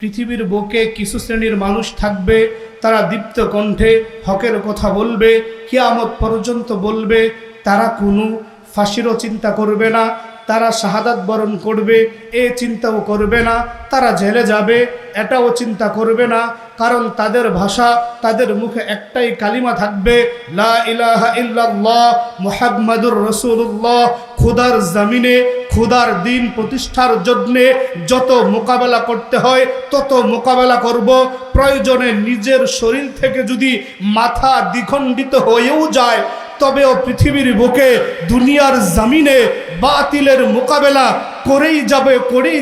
পৃথিবীর বুকে কিছু শ্রেণীর মানুষ থাকবে, তারা দীপ্ত কণ্ঠে হকের কথা বলবে, কিয়ামত পর্যন্ত বলবে। তারা কোনো ফাঁসিরও চিন্তা করবে না, তারা শাহাদাত বরণ করবে এ চিন্তাও করবে না, তারা জেলে যাবে এটাও চিন্তা করবে না। কারণ তাদের ভাষা, তাদের মুখে একটাই কালিমা থাকবে, লা ইলাহা ইল্লাল্লাহ মুহাম্মাদুর রাসূলুল্লাহ। খোদার জমিনে খোদার দিন প্রতিষ্ঠার জন্যে যত মোকাবেলা করতে হয় তত মোকাবেলা করব। প্রয়োজনে নিজের শরীর থেকে যদি মাথা দ্বিখণ্ডিত হয়েও যায় তবেও পৃথিবীর বুকে দুনিয়ার জমিনে বাতিলের মোকাবেলা করেই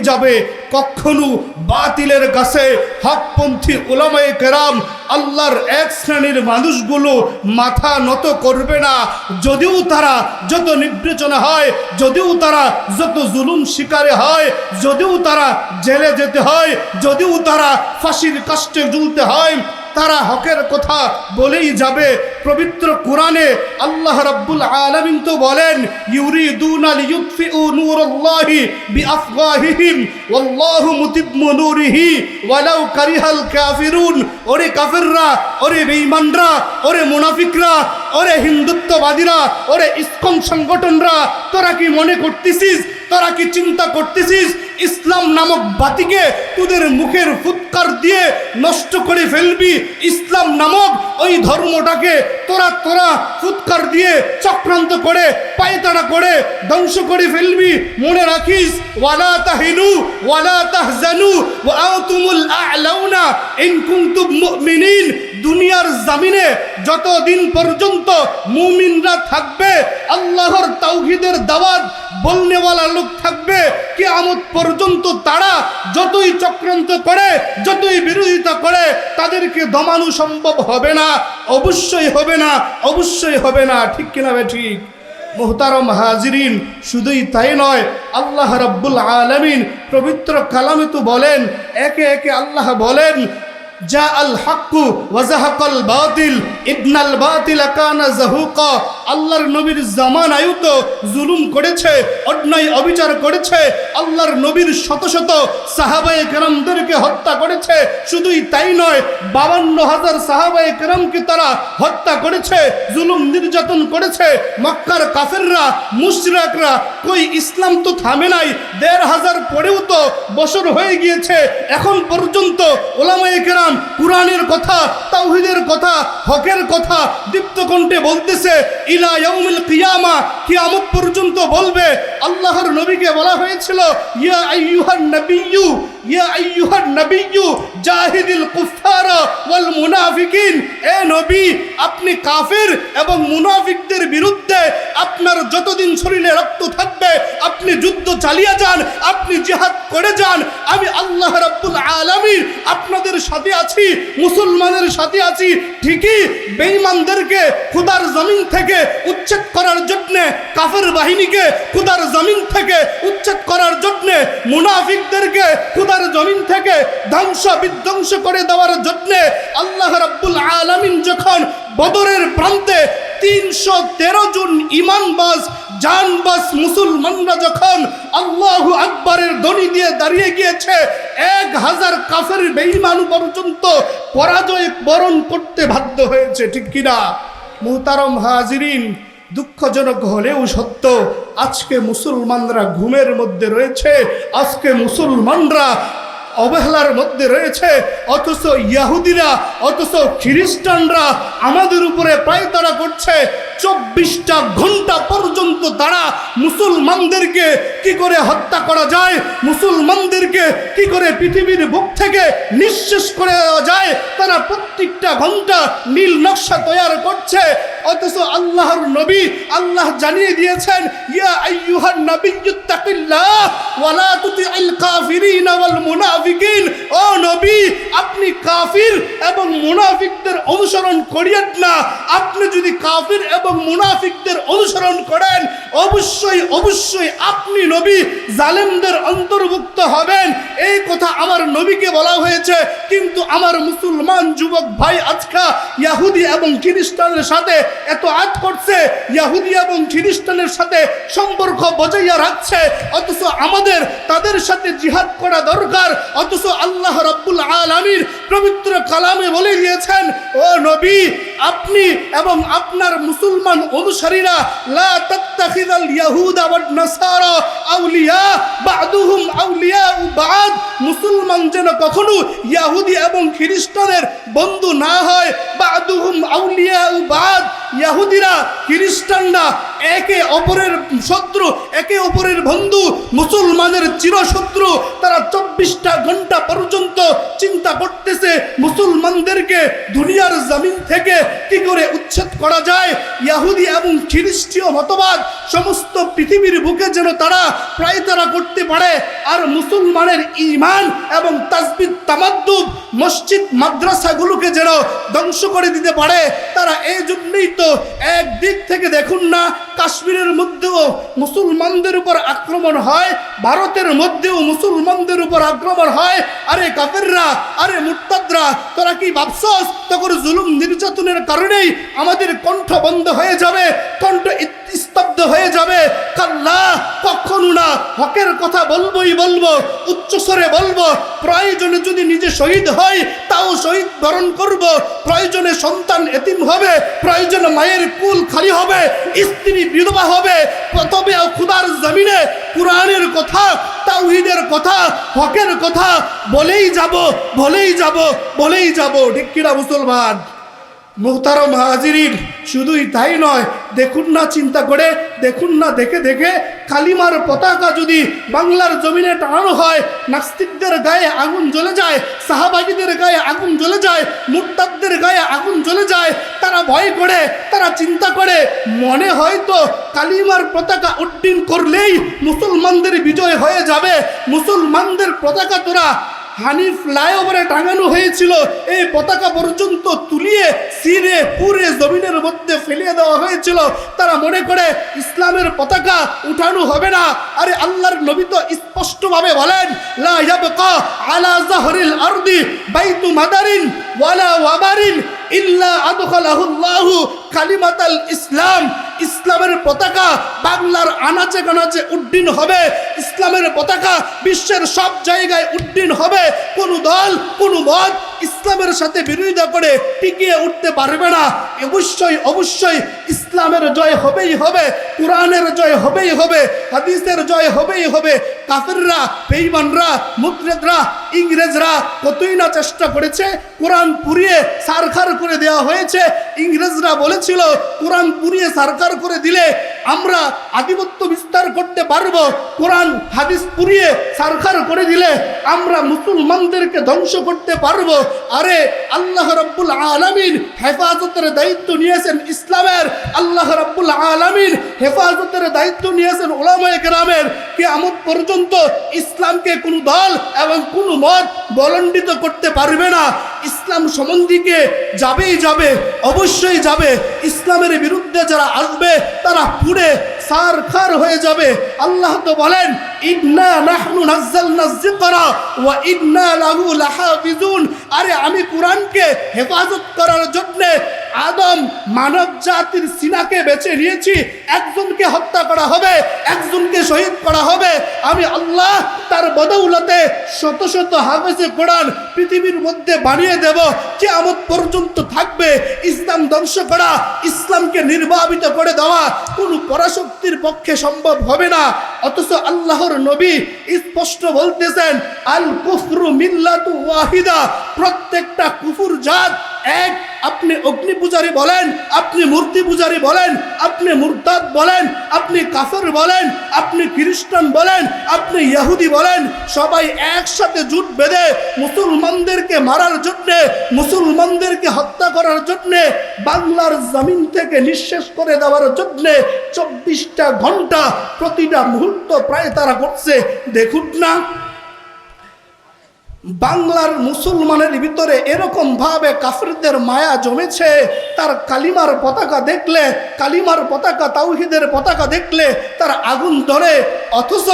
যাবে। কখনো বাতিলের কাছে হকপন্থী উলামায়ে কেরাম, আল্লাহর এক শ্রেণীর মানুষগুলো মাথা নত করবে না। যদিও তারা যত নির্যাতনা হয়, যদিও তারা যত জুলুম শিকারে হয়, যদিও তারা জেলে যেতে হয়, যদিও তারা ফাঁসির কাষ্টে ঝুলতে হয়, তারা হকের কথা বলেই যাবে। পবিত্র কোরআনে আল্লাহ রাব্বুল আলামিন তো বলেন, ইউরিদুনা লিইউতফিউ নূরাল্লাহি বিআফওয়াহিহিম ওয়াল্লাহু মুতিম্মু নূরিহি ওয়ালাউ কারিহাল কাফিরুন। ওরে কাফেররা, ওরে বেঈমানরা, ওরে মুনাফিকরা, ওরে হিন্দুত্ববাদীরা, ওরে ইসকন সংগঠনরা, তোরা কি মনে করতেছিস, তোরা কি চিন্তা করতেছিস ইসলাম নামক বাতিকে তোদের মুখের ফুৎকার দিয়ে নষ্ট করে ফেলবি? ইসলাম নামক ওই ধর্মটাকে তোরা ফুৎকার দিয়ে চক্রান্ত করে পায়তাড়া করে ধ্বংস করে ফেলবি। মনে রাখিস, ওয়ালা তাহিনু ওয়ালা তাহজানু ওয়া আনতুমুল আ'লাউনা ইন কুনতুম মুমিনিন। দুনিয়ার জমিনে যতদিন পর্যন্ত মুমিনরা থাকবে, আল্লাহর তাওহীদের দাওয়াত বলনেওয়ালা লোক থাকবে, কিয়ামত পর্যন্ত তারা যতই চক্রান্ত করে, যতই বিরোধিতা করে, তাদেরকে দমানো সম্ভব হবে না। অবশ্যই হবে না। ঠিক কিনা বে ঠিক? মুহতারম হাজিরিন, শুধুই তাই নয়, আল্লাহ রাব্বুল আলামিন পবিত্র কালামে তো বলেন, একে একে আল্লাহ বলেন, জা আল হাক্কু ওয়া যাহাকাল বাতিল ইন্নাল বাতিলা কানা যাহুকা। আল্লাহর নবীর জামানায়ও তো জুলুম করেছে, অন্যায় অবিচার করেছে। আল্লাহর নবীর শত শত সাহাবায়ে কেরামদেরকে হত্যা করেছে। শুধুই তাই নয়, 52,000 সাহাবায়ে কেরামকে তারা হত্যা করেছে, জুলুম নির্যাতন করেছে। মক্কার কাফেররা, মুশরিকরা, কই ইসলাম তো থামে নাই। 1,500 পরেও তো বছর হয়ে গিয়েছে, এখন পর্যন্ত উলামায়ে কেরাম কুরআনের কথা, তাওহীদের কথা, হকের কথা দীপ্ত কণ্ঠে বলতেছে। ইলা ইয়াউমিল কিয়ামা, কিয়ামত পর্যন্ত বলবে। আল্লাহর নবীকে বলা হয়েছিল, ইয়া আইয়ুহান নাবিয়্যু জাহিদিল কুফারা ওয়াল মুনাফিকিন। এ নবী, আপনি কাফির এবং মুনাফিকদের বিরুদ্ধে আপনার যতদিন শরীরে রক্ত থাকবে আপনি যুদ্ধ চালিয়ে যান, আপনি জিহাদ করে যান। আমি আল্লাহ রাব্বুল আলামিন আপনাদের সাথে আছি, মুসলমানের সাথে আছি। ঠিকই বেঈমানদেরকে খোদার জমিন থেকে উচ্ছেদ করার জন্য, কাফের বাহিনীকে খোদার জমিন থেকে উচ্ছেদ করার জন্য, মুনাফিকদেরকে খোদার জমিন থেকে ধ্বংস বিধ্বংস করে দেওয়ার জন্য আল্লাহ রাব্বুল আলামিন যখন বদরের প্রান্তে 313 জন ঈমানবাজ জানবাজ মুসলমানরা যখন আল্লাহু আকবারের ধ্বনি দিয়ে দাঁড়িয়ে গিয়েছে, 1000 কাফের বেঈমান পর্যন্ত পরাজয় বরণ করতে বাধ্য হয়েছে। ঠিক কিনা? মুহতারম হাজিরিন, দুঃখজনক হলেও সত্য, আজকে মুসলমানরা ঘুমের মধ্যে রয়েছে, আজকে মুসলমানরা অবহেলার মধ্যে রয়েছে। অথচ ইহুদিরা, অথচ খ্রিস্টানরা আমাদের উপরে পায়তাড়া করছে। 24টা ঘন্টা পর্যন্ত তারা মুসলমানদেরকে কি করে হত্যা করা যায়, মুসলমানদেরকে কি করে পৃথিবীর বুক থেকে নিঃশেষ করে দেওয়া যায়, তারা প্রত্যেকটা ঘন্টা নীল নকশা তৈরি করছে। অথচ আল্লাহর নবী, আল্লাহ জানিয়ে দিয়েছেন, ইয়া আইয়ুহান নাবিয়্যুত্তাকিল্লাহ ওয়া লা তুতি'আল কাফিরিনা ওয়াল মুনাফিকিন। ও নবী, আপনি আপনি কাফির এবং মুনাফিকদের অনুসরণ করিয়েন না। আপনি যদি কাফির এবং মুনাফিকদের অনুসরণ করেন অবশ্যই অবশ্যই আপনি নবী জালেমদের অন্তর্ভুক্ত হবেন। এই কথা আমার নবীকে বলা হয়েছে, কিন্তু আমার মুসলমান যুবক ভাই আজকে ইহুদি এবং খ্রিস্টানের সাথে এত আত করছে, ইহুদি এবং খ্রিস্টানের সাথে সম্পর্ক বজাইয়া রাখছে, অথচ আমাদের তাদের সাথে জিহাদ করা দরকার। অথচ আল্লাহ রাব্বুল আলামিন পবিত্র কালামে বলে দিয়েছেন, ও নবী আপনি এবং আপনার মুসলমান অনুসারীরা লা তাত্তাখিযাল ইয়াহুদা ওয়ান নাসারা আউলিয়া বা'দুহুম আউলিয়াউ বা'দ, মুসলমান যেন কখনো ইহুদি এবং খ্রিস্টানের বন্ধু না হয়। বা'দুহুম আউলিয়াউ বা'দ, ইহুদিরা খ্রিস্টানরা একে অপরের শত্রু, একে অপরের বন্ধু, মুসলমানের চিরশত্রু। তারা 24টা ঘন্টা পর্যন্ত চিন্তা করতেছে মুসলমানদেরকে দুনিয়ার জমিন থেকে কি করে উচ্ছেদ করা যায়। ইহুদি এবং খ্রিস্টীয় মতবাদ সমস্ত পৃথিবীর বুকে যেন তারা তারা করতে পারে, আর মুসলমানের ঈমান এবং তাসবিহ তামাদ্দুব মসজিদ মাদ্রাসাগুলোকে যেন ধ্বংস করে দিতে পারে। তারা এই জন্যই তো একদিক থেকে দেখুন না, কাশ্মীরের মধ্যেও মুসলমানদের উপর আক্রমণ হয়, ভারতের মধ্যেও মুসলমানদের উপর আক্রমণ হয়। আরে কাফেররা, আরে মুরতাদরা, তোরা কি ভাবছস তখন জুলুম নির্যাতনের কারণেই আমাদের কণ্ঠ বন্ধ হয়ে যাবে, কণ্ঠ স্তব্ধ হয়ে যাবে? কাল্লা, কখনো না। হকের কথা বলবোই বলবো, উচ্চস্বরে বলবো। প্রয়োজনে যদি নিজে শহীদ হয় তাও শহীদ বরণ করব। প্রয়োজনে সন্তান এতিম হবে, প্রয়োজনে মায়ের কুল খালি হবে, স্ত্রী বিধবা হবে, তবে খুদার জমিনে কুরআনের কথা, তাওহীদের কথা, হকের কথা বলেই যাব, বলেই যাব, বলেই যাব। ঠিক কিনা মুসলমান? মুহতারম হাজিরিন, শুধুই তাই নয়, দেখুন না, চিন্তা করে দেখুন না, দেখে দেখে কালিমার পতাকা যদি বাংলার জমিনে টানানো হয়, নাস্তিকদের গায়ে আগুন জ্বলে যায়, সাহাবাগীদের গায়ে আগুন জ্বলে যায়, মুরতাদদের গায়ে আগুন জ্বলে যায়। তারা ভয় করে, তারা চিন্তা করে, মনে হয় তো কালিমার পতাকা উড্ডীন করলেই মুসলমানদের বিজয় হয়ে যাবে। মুসলমানদের পতাকা তোরা হানিফ ফ্লাইওভারে টাঙানো হয়েছিল, এই পতাকা পর্যন্ত তুলিয়ে সিরে পুরে জমিনের মধ্যে ফেলিয়ে দেওয়া হয়েছিল। তারা মনে করে ইসলামের পতাকা উঠানো হবে না। আরে আল্লাহর নবী তো স্পষ্টভাবে বলেন, লা ইয়াবকা আলা যাহরিল আরদি বাইতু মাদারিন ওয়ালা ওয়াবারিন ইল্লা আদখালাহুল্লাহু কালিমাতাল ইসলাম। ইসলামের পতাকা বাংলার আনাচে কানাচে উড্ডীন হবে, ইসলামের পতাকা বিশ্বের সব জায়গায় উড্ডীন হবে। কোন দল, কোন মত ইসলামের সাথে বিরোধিতা করে টিকিয়ে উঠতে পারবে না। অবশ্যই অবশ্যই ইসলামের জয় হবেই হবে, কোরআনের জয় হবেই হবে, হাদিসের জয় হবেই হবে। কাফেররা, বেঈমানরা, মুরতাদরা, ইংরেজরা কতই না চেষ্টা করেছে, কোরআন পুড়িয়ে সারখার করে দেওয়া হয়েছে। ইংরেজরা বলেছিল কোরআন পুড়িয়ে সারখার করে দিলে আমরা আধিপত্য বিস্তার করতে পারবো, কোরআন হাদিস পুড়িয়ে সারখার করে দিলে আমরা মুসলমানদেরকে ধ্বংস করতে পারবো। আরে আল্লাহ রাব্বুল আলামিন হেফাজতের দায়িত্ব নিয়েছেন ইসলামের, আল্লাহ রাব্বুল আলামিন হেফাজতের দায়িত্ব নিয়েছেন উলামায়ে কেরামের। কিয়ামত পর্যন্ত ইসলামকে কোনো দল এবং কোনো মত বলণ্ডিত করতে পারবে না। ইসলাম সম্বন্ধীকে যাবেই যাবে, অবশ্যই যাবে। ইসলামের বিরুদ্ধে যারা আসবে তারা পুড়ে সারখার হয়ে যাবে। আল্লাহ তো বলেন, ইন্না নাহনু নাযালনা যিকরা ওয়া ইন্না লাহু লাহাফিজুন। আরে আমি কোরআনকে হেফাজত করার জন্য আদম মানব জাতির সিনাকে বেছে নিয়েছি। একজনকে হত্যা করা হবে, একজনকে শহীদ করা হবে, আমি আল্লাহ তার বদৌলতে শত শত হাফেজে কোরআন পৃথিবীর মধ্যে বানিয়ে দেব। কিয়ামত পর্যন্ত থাকবে। ইসলাম ধ্বংস করা, ইসলামকে নির্বাপিত করে দেওয়া কোনো পরাশক্তির পক্ষে সম্ভব হবে না। অথচ আল্লাহর নবী স্পষ্ট বলতেছেন, আল কুফরু মিল্লাতু ওয়াহিদা, প্রত্যেকটা কুফুর জাত এক। আপনি অগ্নি পূজারী বলেন, আপনি মূর্তি পূজারী বলেন, আপনি মুরতাদ বলেন, আপনি কাফের বলেন, আপনি খ্রিস্টান বলেন, আপনি ইহুদি বলেন, সবাই একসাথে জোট বেঁধে মুসলমানদেরকে মারার জন্যে, মুসলমানদেরকে হত্যা করার জন্যে, বাংলার জমিন থেকে নিঃশেষ করে দেওয়ার জন্যে 24টা ঘন্টা প্রতিটা মুহূর্ত প্রায় তারা করছে। দেখুন না, বাংলার মুসলমানের ভিতরে এরকম ভাবে কাফিরদের মায়া জমেছে, তার কালিমার পতাকা দেখলে, কালিমার পতাকা, তাওহীদের পতাকা দেখলে তার আগুন ধরে, অথচ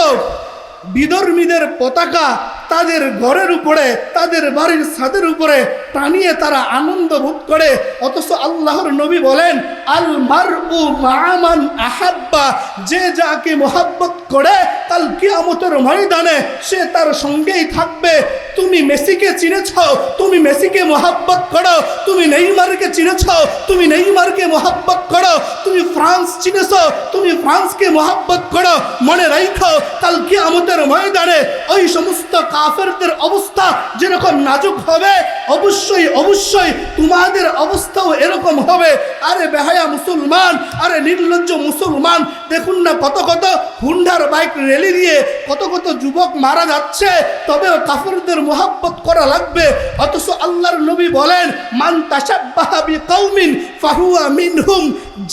বিধর্মীদের পতাকা তাদের ঘরের উপরে, তাদের বাড়ির ছাদের উপরে টানিয়ে তারা আনন্দ ভোগ করে। অথচ আল্লাহর নবী বলেন, আল মারউ মা'a মান আহাব্বা, যে যাকে মোহাব্বত করে কাল কিয়ামতের ময়দানে সে তার সঙ্গেই থাকবে। তুমি মেসিকে চিনেছ, তুমি মেসিকে মোহাব্বত করো। তুমি নেইমারকে চিনেছ, তুমি নেইমারকে মোহাব্বত করো। তুমি ফ্রান্স চিনেছ, তুমি ফ্রান্সকে মোহাব্বত করো। মনে রাখো কাল কিয়ামতের ময়দানে ওই সমস্ত কাফেরদের অবস্থা যেরকম নাজুক হবে, অবশ্যই অবশ্যই তোমাদের অবস্থাও এরকম হবে। আরে বেহায়া মুসলমান, আরে নির্লজ্জ মুসলমান, দেখুন না কত কত হুন্ডার বাইক র্যালি দিয়ে কত কত যুবক মারা যাচ্ছে, তবেও কাফেরদের মোহাব্বত করা লাগবে। অথচ আল্লাহর নবী বলেন, মান তাশাব্বাহা বিকাউমিন ফাহুয়া মিনহুম,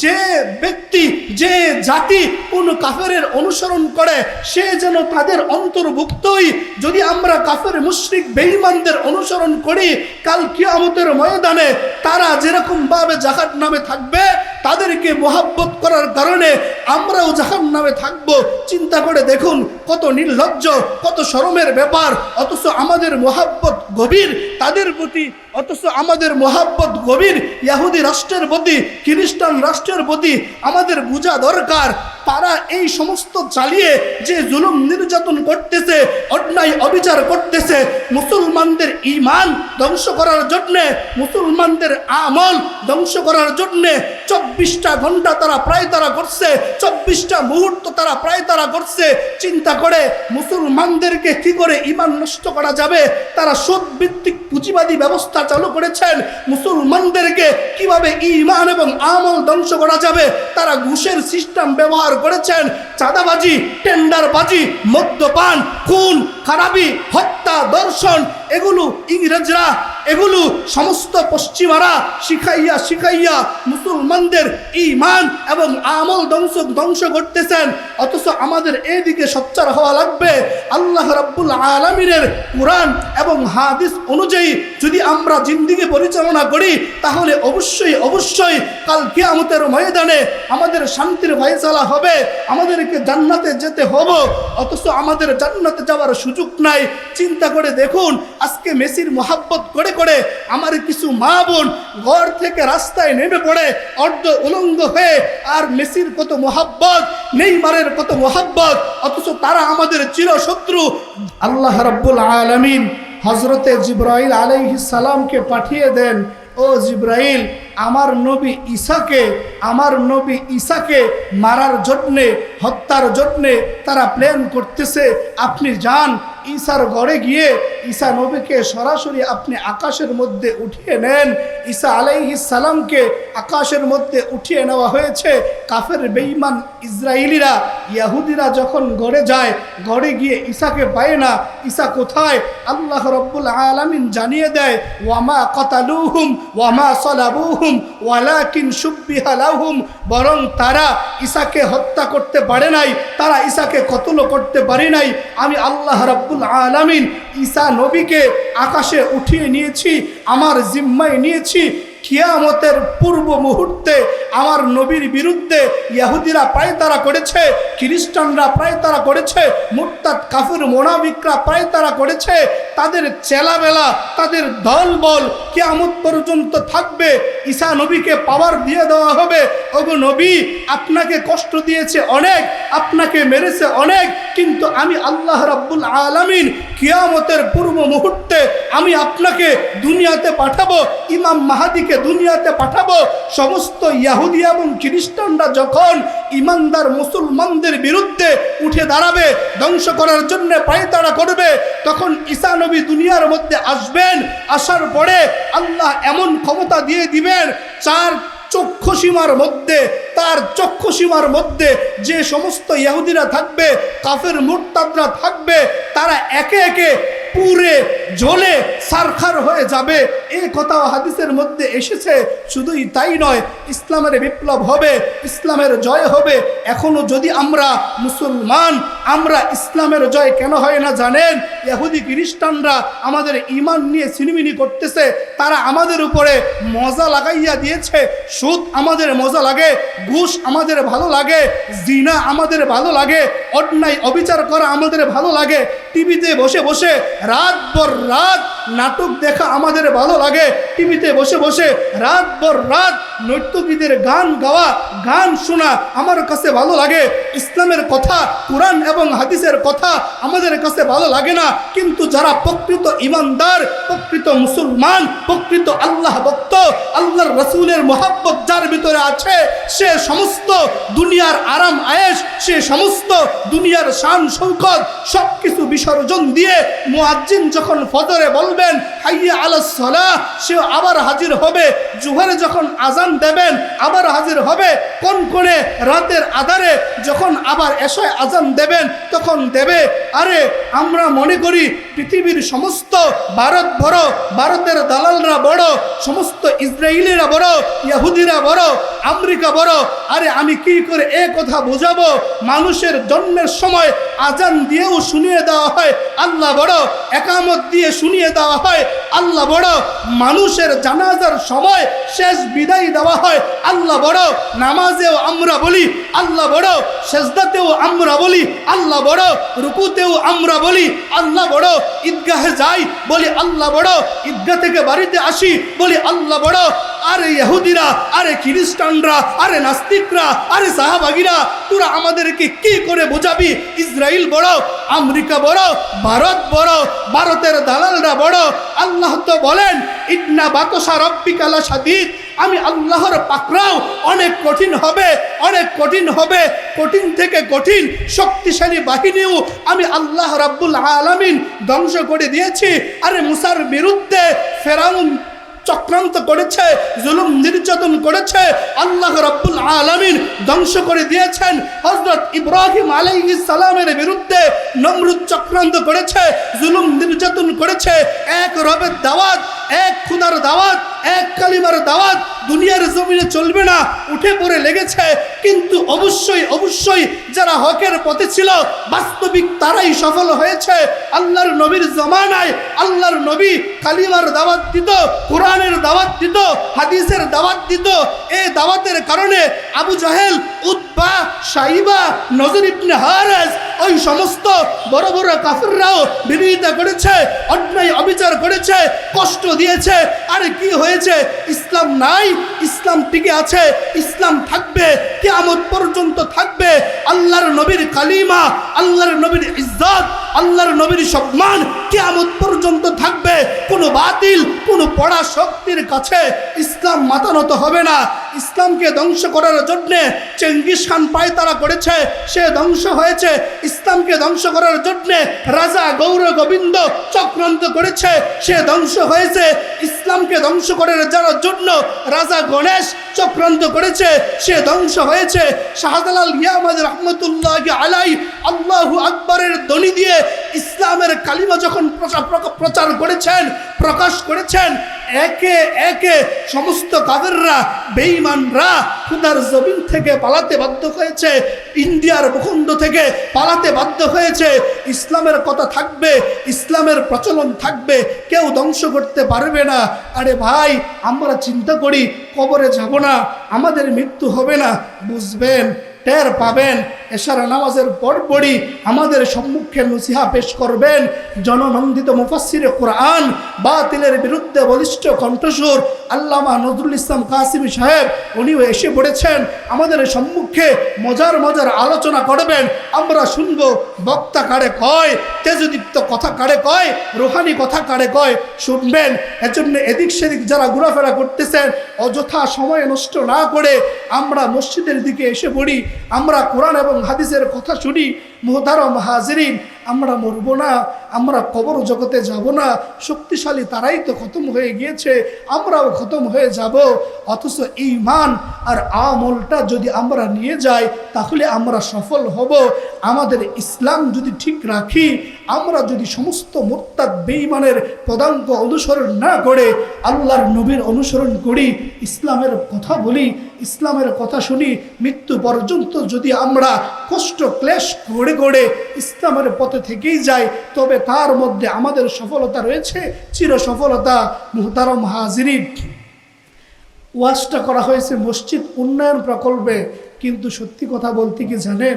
যে ব্যক্তি, যে জাতি কোন কাফেরের অনুসরণ করে সে যেন তাদের অন্তর্ভুক্তই। যদি আমরা কাফের মুশরিক বেঈমানদের অনুসরণ করি, কাল কিয়ামতের ময়দানে তারা যেরকম ভাবে জাহান্নামে থাকবে, তাদেরকে মোহাব্বত করার কারণে আমরাও জাহান্নামে থাকব। চিন্তা করে দেখুন কত নির্লজ্জ, কত শরমের ব্যাপার। অথচ আমাদের মোহাব্বত গভীর তাদের প্রতি, অথচ আমাদের মোহাব্বত গভীর ইহুদি রাষ্ট্রের প্রতি, খ্রিস্টান রাষ্ট্রের প্রতি। আমাদের বোঝা দরকার তারা এই সমস্ত চালিয়ে যে জুলুম নির্যাতন করতেছে, অন্যায় অবিচার করতেছে, মুসলমানদের ঈমান ধ্বংস করার জন্যে, মুসলমানদের আমল ধ্বংস করার জন্যে 24টা ঘন্টা তারা প্রায় তারা করছে, 24টা মুহূর্ত তারা প্রায় তারা করছে। চিন্তা করে মুসলমানদেরকে কি করে ঈমান নষ্ট করা যাবে, তারা সুদ ভিত্তিক পুঁজিবাদী ব্যবস্থা চালু করেছেন। মুসলমানদেরকে কিভাবে ঈমান এবং আমল ধ্বংস করা যাবে, তারা ঘুষের সিস্টেম ব্যবহার করেছেন। চাঁদাবাজি, টেন্ডারবাজি, মদ্যপান, খুন খারাপি, হত্যা, দর্শন, এগুলো ইংরেজরা, এগুলো সমস্ত পশ্চিমারা শিখাইয়া শিখাইয়া মুসলমানদের ঈমান এবং আমল ধ্বংস করতেছেন। অথচ আমাদের এদিকে সোচ্চার হওয়া লাগবে। আল্লাহ রাব্বুল আলামিনের কুরআন এবং হাদিস অনুযায়ী যদি আমরা জিন্দেগি পরিচালনা করি, তাহলে অবশ্যই অবশ্যই কাল কিয়ামতের ময়দানে আমাদের শান্তির ফয়সালা হবে, আমাদেরকে জান্নাতে যেতে হবে। অথচ আমাদের জান্নাতে যাওয়ার সুযোগ নাই। চিন্তা করে দেখুন, আজকে মেসির মোহাব্বত করে করে আমার কিছু মা বোন ঘর থেকে রাস্তায় নেমে পড়ে অর্ধ উলঙ্গ হয়ে। আর মেসির কত মোহাব্বত, নেইমারের কত মোহাব্বত, অথচ তারা আমাদের চিরশত্রু। আল্লাহ রাব্বুল আলামিন হযরতে জিবরাইল আলাইহিস সালামকে পাঠিয়ে দেন, ও জিবরাইল, আমার নবী ঈসাকে মারার জন্যে, হত্যার জন্যে তারা প্ল্যান করতেছে। আপনি যান ঈসার ঘরে গিয়ে ঈসা নবীকে সরাসরি আপনি আকাশের মধ্যে উঠিয়ে নেন। ঈসা আলাইহিস সালামকে আকাশের মধ্যে উঠিয়ে নেওয়া হয়েছে। কাফের বেঈমান ইসরায়েলিরা, ইহুদিরা যখন ঘরে যায়, ঘরে গিয়ে ঈসাকে পায় না। ঈসা কোথায়? আল্লাহ রাব্বুল আলামিন জানিয়ে দেয়, ওয়ামা কাতালুহুম ওয়ামা সালাবুহুম ওয়ালাকিন শুব্বিহা লাহুম, বরং তারা ঈসাকে হত্যা করতে পারে নাই, তারা ঈসাকে কতল করতে পারে নাই। আমি আল্লাহ রাব্বুল আলামিন ঈসা নবীকে আকাশে উঠিয়ে নিয়েছি, আমার জিম্মায় নিয়েছি। কিয়ামতের পূর্ব মুহূর্তে আমার নবীর বিরুদ্ধে ইহুদিরা পায়তারা করেছে, খ্রিস্টানরা পায়তারা করেছে, মুরতাদ কাফির মুনাফিকরা পায়তারা করেছে। তাদের চেলাবেলা, তাদের দলবল কিয়ামত পর্যন্ত থাকবে। ঈসা নবীকে পাওয়ার দিয়ে দেওয়া হবে, ওগো নবী, আপনাকে কষ্ট দিয়েছে অনেক, আপনাকে মেরেছে অনেক, কিন্তু আমি আল্লাহ রাব্বুল আলামিন কিয়ামতের পূর্ব মুহূর্তে আমি আপনাকে দুনিয়াতে পাঠাবো, ইমাম মাহদিকে দুনিয়াতে পাঠাবো। সমস্ত ইহুদি এবং খ্রিস্টানরা যখন ইমানদার মুসলমানদের বিরুদ্ধে উঠে দাঁড়াবে, ধ্বংস করার জন্য পায়তারা করবে, তখন ঈসা নবী দুনিয়ার মধ্যে আসবেন। আসার পরে আল্লাহ এমন ক্ষমতা দিয়ে দিবেন, তার চক্ষুসীমার মধ্যে যে সমস্ত ইহুদিরা থাকবে, কাফের মুরতাদরা থাকবে, তারা একে একে পুরে জ্বলে সারখার হয়ে যাবে, এই কথাও হাদিসের মধ্যে এসেছে। শুধুই তাই নয়, ইসলামের বিপ্লব হবে, ইসলামের জয় হবে। এখনো যদি আমরা মুসলমান, আমরা ইসলামের জয় কেন হয় না জানেন? ইহুদি খ্রিস্টানরা আমাদের ঈমান নিয়ে ছিনিমিনি করতেছে, তারা আমাদের উপরে মজা লাগাইয়া দিয়েছে। সুদ আমাদের মজা লাগে, ঘুষ আমাদের ভালো লাগে, জিনা আমাদের ভালো লাগে, অন্যায় অবিচার করা আমাদের ভালো লাগে, টিভিতে বসে বসে রাতভর রাত নাটক দেখা আমাদের ভালো লাগে, টিভিতে বসে বসে রাতভর রাত নর্তকীদের গান গাওয়া, গান শোনা আমার কাছে ভালো লাগে। ইসলামের কথা, কোরআন এবং হাদিসের কথা আমাদের কাছে ভালো লাগে না। কিন্তু যারা প্রকৃত ঈমানদার, প্রকৃত মুসলমান, প্রকৃত আল্লাহ ভক্ত, আল্লাহর রাসূলের মহব্বত যার ভিতরে আছে, সে সমস্ত দুনিয়ার আরাম আয়েশ, সে সমস্ত দুনিয়ার শান শৌকত সব কিছু বিসর্জন দিয়ে মুয়াজ্জিন যখন ফজরে বলবেন হাইয়া আলাস সালাহ, সে আবার হাজির হবে। জোহরে যখন আজান দেবেন আবার হাজির হবে। কোন রাতের আধারে যখন আবার এশায় আজান দেবেন তখন দেবে। আরে আমরা মনে করি পৃথিবীর সমস্ত ভারত বড়, ভারতের দালালরা বড়, সমস্ত ইসরায়েলিরা বড়, ইহুদিরা বড়, আমেরিকা বড়। আরে আমি কি করে এ কথা বোঝাবো? মানুষের জন্মের সময় আজান দিয়েও শুনিয়ে দেওয়া হয় আল্লাহ বড়, একামত দিয়ে শুনিয়ে দেওয়া হয় আল্লাহ বড়, মানুষের জানাজার সময় শেষ বিদায় দেওয়া হয় আল্লাহ বড়, নামাজেও আমরা বলি আল্লাহ বড়, সেজদাতেও আমরা বলি আল্লাহ বড়, রুকুতেও আমরা বলি আল্লাহ বড়, ঈদগাহে যাই বলি আল্লাহ বড়, ঈদগাহ থেকে বাড়িতে আসি বলি আল্লাহ বড়। আরে ইহুদিরা, আরে খ্রিস্টানরা, আরে নাস্তিকরা, আরে সাহাবাগীরা, তোরা আমাদেরকে কি করে বোঝাবি ইসরায়েল বড়, আমেরিকা বড়, ভারত বড়, ভারতের দালালরা বড়? আল্লাহ তো বলেন ইন্না বাতশা রাব্বিকা লাশাদীদ, আমি আল্লাহর পাকড়াও অনেক কঠিন হবে, অনেক কঠিন হবে, কঠিন থেকে কঠিন শক্তিশালী বাহিনীও আমি আল্লাহ রাব্বুল আলামিন ধ্বংস করে দিয়েছি। আরে মুসার বিরুদ্ধে ফেরাউন চক্রান্ত করেছে, জুলুম নির্যাতন করেছে, আল্লাহ রাব্বুল আলামিন ধ্বংস করে দিয়েছেন। হযরত ইব্রাহিম আলাইহিস সালামের বিরুদ্ধে নমরুদ চক্রান্ত করেছে, জুলুম নির্যাতন করেছে। এক রবের দাওয়াত, এক খুদার দাওয়াত, এক কালিমার দাওয়াত দুনিয়ার জমিনে চলবে না, উঠে পড়ে লেগেছে। কিন্তু অবশ্যই অবশ্যই যারা হকের পথে ছিল বাস্তবিক তারাই সফল হয়েছে। আল্লাহর নবীর জমানায় আল্লাহর নবী কালিমার দাওয়াত দিত, কোরআনের দাওয়াত দিত, হাদিসের দাওয়াত দিত। এই দাওয়াতের কারণে আবু জাহেল, উতবা, শাইবা, নজর ইবনে হারেস, ওই সমস্ত বড় বড় কাফিররাও বিরোধিতা করেছে, অন্যায় অবিচার করেছে, কষ্ট দিয়েছে। আরে কি হয়েছে? ইসলাম নাই, ইসলাম টিকে আছে, ইসলাম থাকবে, কিয়ামত পর্যন্ত থাকবে। আল্লাহর নবীর কালিমা, আল্লাহর নবীর ইজ্জত, আল্লাহর নবীর সম্মান কিয়ামত পর্যন্ত থাকবে। কোনো বাতিল, কোনো পড়া শক্তির কাছে ইসলাম মাথা নত হবে না। ইসলামকে ধ্বংস করার জন্য চেঙ্গিস খান পায়তারা করেছে, সে ধ্বংস হয়েছে। ইসলামকে ধ্বংস করার জন্য রাজা গৌর গোবিন্দ চক্রান্ত করেছে, সে ধ্বংস হয়েছে। ইসলামকে ধ্বংস করার জন্য রাজা গণেশ চক্রান্ত করেছে, সে ধ্বংস হয়েছে। শাহজালাল ইয়ামাদ রহমতুল্লাহ আলাই আল্লাহু আকবরের ধ্বনি দিয়ে ইসলামের কালিমা যখন প্রচার করেছেন, প্রকাশ করেছেন, একে একে সমস্ত কাফেররা, বেঈমানরা খুদার জমিন থেকে পালাতে বাধ্য হয়েছে, ইন্ডিয়ার ভূখণ্ড থেকে পালাতে বাধ্য হয়েছে। ইসলামের কথা থাকবে, ইসলামের প্রচলন থাকবে, কেউ ধ্বংস করতে পারবে না। আরে ভাই, আমরা চিন্তা করি কবরে যাব না, আমাদের মৃত্যু হবে না, বুঝবেন, টের পাবেন। এশার নামাজের পরপরই আমাদের সম্মুখে নসিহা পেশ করবেন জননন্দিত মুফাসসিরে কোরআন, বাতিলের বিরুদ্ধে বলিষ্ঠ কণ্ঠস্বর আল্লামা নজরুল ইসলাম কাসিমি সাহেব, উনিও এসে পড়েছেন আমাদের সম্মুখে। মজার মজার আলোচনা করবেন, আমরা শুনবো। বক্তা কারে কয়, তেজদীপ্ত কথা কারে কয়, রুহানি কথা কারে কয়, শুনবেন। এজন্য এদিক সেদিক যারা ঘোরাফেরা করতেছেন, অযথা সময় নষ্ট না করে আমরা মসজিদের দিকে এসে পড়ি, আমরা কোরআন এবং হাদিসের কথা শুনি, মুহতারাম হাজিরিন, আমরা মরব না, আমরা কবর জগতে যাব না। শক্তিশালী তারাই তো খতম হয়ে গিয়েছে, আমরাও খতম হয়ে যাব। অথচ ঈমান আর আমলটা যদি আমরা নিয়ে যাই তাহলে আমরা সফল হব। আমাদের ইসলাম যদি ঠিক রাখি, আমরা যদি সমস্ত মুরতাদ বেঈমানের পদাঙ্ক অনুসরণ না করে আল্লাহর নবীর অনুসরণ করি, ইসলামের কথা বলি, ইসলামের কথা শুনি, মৃত্যু পর্যন্ত যদি আমরা কষ্ট ক্লেশ করে করে ইসলামের পথে থেকেই যাই, তবে তার মধ্যে আমাদের সফলতা রয়েছে, চির সফলতা। মুহতারাম হাজিরিন, ওয়াজটা করা হয়েছে মসজিদ উন্নয়ন প্রকল্পে, কিন্তু সত্যি কথা বলতে কি জানেন,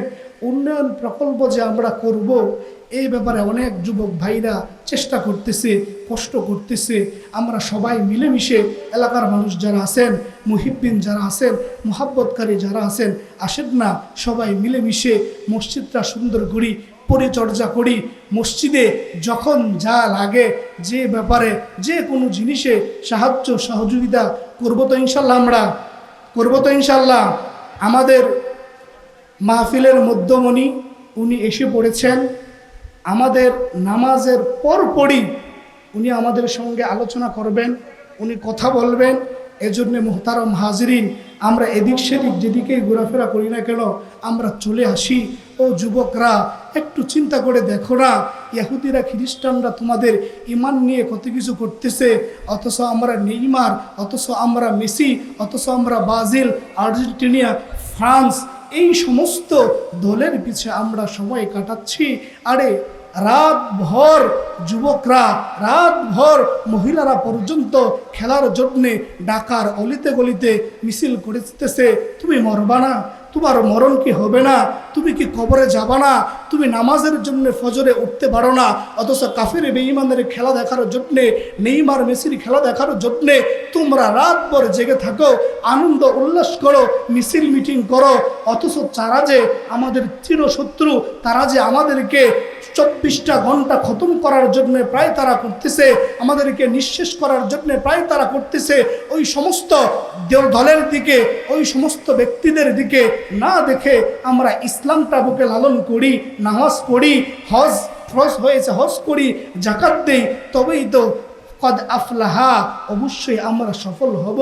উন্নয়ন প্রকল্প যে আমরা করব এই ব্যাপারে অনেক যুবক ভাইরা চেষ্টা করতেছে, কষ্ট করতেছে। আমরা সবাই মিলেমিশে, এলাকার মানুষ যারা আছেন, মুহিব্বিন যারা আছেন, মোহাব্বতকারী যারা আছেন, আসেন না সবাই মিলেমিশে মসজিদটা সুন্দর করি, পরিচর্যা করি। মসজিদে যখন যা লাগে, যে ব্যাপারে যে কোনো জিনিসে সাহায্য সহযোগিতা করব তো ইনশাল্লাহ, আমরা করব তো ইনশাল্লাহ। আমাদের মাহফিলের মধ্যমণি উনি এসে পড়েছেন। আমাদের নামাজের পরপরই উনি আমাদের সঙ্গে আলোচনা করবেন, উনি কথা বলবেন। এজন্য মুহতারাম হাজিরিন, আমরা এদিক সেদিক যেদিকেই ঘোরাফেরা করি না কেন, আমরা চলে আসি। ও যুবকরা, একটু চিন্তা করে দেখো না, ইহুদিরা খ্রিস্টানরা তোমাদের ইমান নিয়ে কত কিছু করতেছে, অথচ আমরা নেইমার, অথচ আমরা মেসি, অথচ আমরা ব্রাজিল, আর্জেন্টিনা, ফ্রান্স, এই সমস্ত দলের পিছে আমরা সময় কাটাচ্ছি। আরে রাত ভর যুবকরা, রাত ভর মহিলারা পর্যন্ত খেলার জন্যে ঢাকার অলিতে গলিতে মিছিল করতেছে। তুমি মরবা না? তোমার মরণ কি হবে না? তুমি কি কবরে যাবা না? তুমি নামাজের জন্য ফজরে উঠতে পারো না, অথচ কাফের বেঈমানের খেলা দেখার জন্যে, নেইমার মেসির খেলা দেখার জন্যে তোমরা রাতভর জেগে থাকো, আনন্দ উল্লাস করো, মিছিল মিটিং করো। অথচ তারা যে আমাদের চিরশত্রু, তারা যে আমাদেরকে 24টা ঘন্টা খতম করার জন্য প্রায় তারা করতেছে, আমাদেরকে নিঃশেষ করার জন্য প্রায় তারা করতেছে। ওই সমস্ত দলের দিকে, ওই সমস্ত ব্যক্তিদের দিকে না দেখে আমরা ইসলামটা বুকে লালন করি, নামাজ পড়ি, হজ হয়েছে হজ করি, জাকাত দেই, তবেই তো কদ আফলাহা, অবশ্যই আমরা সফল হব।